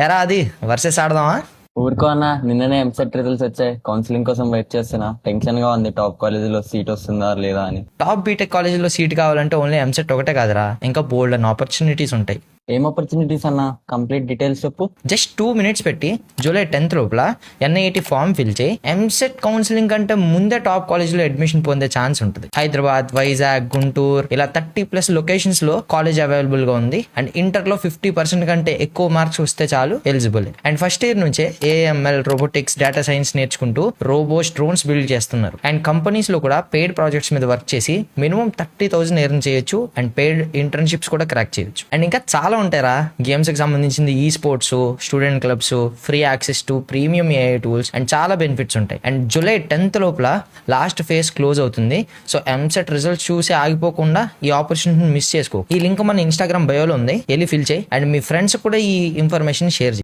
ఎరా అది వర్సెస్ ఆడదామా? ఊరుకో అన్న, నిన్ననే ఎంసెట్ రిజల్ట్స్ వచ్చాయి. కౌన్సిలింగ్ కోసం వెయిట్ చేస్తున్నా. టెన్షన్ గా ఉంది, టాప్ కాలేజీలో సీట్ వస్తుందా లేదా అని. టాప్ బీటెక్ కాలేజీలో సీట్ కావాలంటే ఓన్లీ ఎంసెట్ ఒకటే కాదురా, ఇంకా బోల్డ్ అండ్ ఆపర్చునిటీస్ ఉంటాయి. ఏం ఆపర్చునిటీస్ అన్న? కంప్లీట్ డీటెయిల్స్ చెప్పు. జస్ట్ 2 minutes పెట్టి జూలై 10th లోపల NIT ఫామ్ ఫిల్ చేయి. ఎంసెట్ కౌన్సిలింగ్ కంటే ముందే టాప్ కాలేజీలో అడ్మిషన్ పొందే ఛాన్స్ ఉంటుంది. హైదరాబాద్, వైజాగ్, గుంటూరు ఇలా 30+ లొకేషన్స్ లో కాలేజ్ అవైలబుల్ గా ఉంది. అండ్ ఇంటర్ లో 50% కంటే ఎక్కువ మార్క్స్ వస్తే చాలు ఎలిజిబుల్. అండ్ ఫస్ట్ ఇయర్ నుంచే AML, రోబోటిక్స్, డేటా సైన్స్ నేర్చుకుంటూ రోబోస్, డ్రోన్స్ బిల్డ్ చేస్తున్నారు. అండ్ కంపెనీస్ లో కూడా పెయిడ్ ప్రాజెక్ట్స్ మీద వర్క్ చేసి మినిమం 30,000 ఎర్న్ చేయొచ్చు. అండ్ పెయిడ్ ఇంటర్న్షిప్స్ కూడా క్రాక్ చేయొచ్చు. అండ్ ఇంకా చాలా ఉంటారా, గేమ్స్ కి సంబంధించింది, ఈ sports, student clubs, free access to premium AI tools and చాలా బెనిఫిట్స్ ఉంటాయి. అండ్ జూలై 10th లోపల లాస్ట్ ఫేజ్ క్లోజ్ అవుతుంది. సో ఎంసెట్ రిజల్ట్స్ చూసి ఆగిపోకుండా ఈ ఆపర్చునిటీని మిస్ చేసుకో. ఈ లింక్ మన ఇన్స్టాగ్రామ్ బయోలో ఉంది, వెళ్ళి ఫిల్ చేయి. అండ్ మీ ఫ్రెండ్స్ కూడా ఈ ఇన్ఫర్మేషన్ షేర్ చేయి.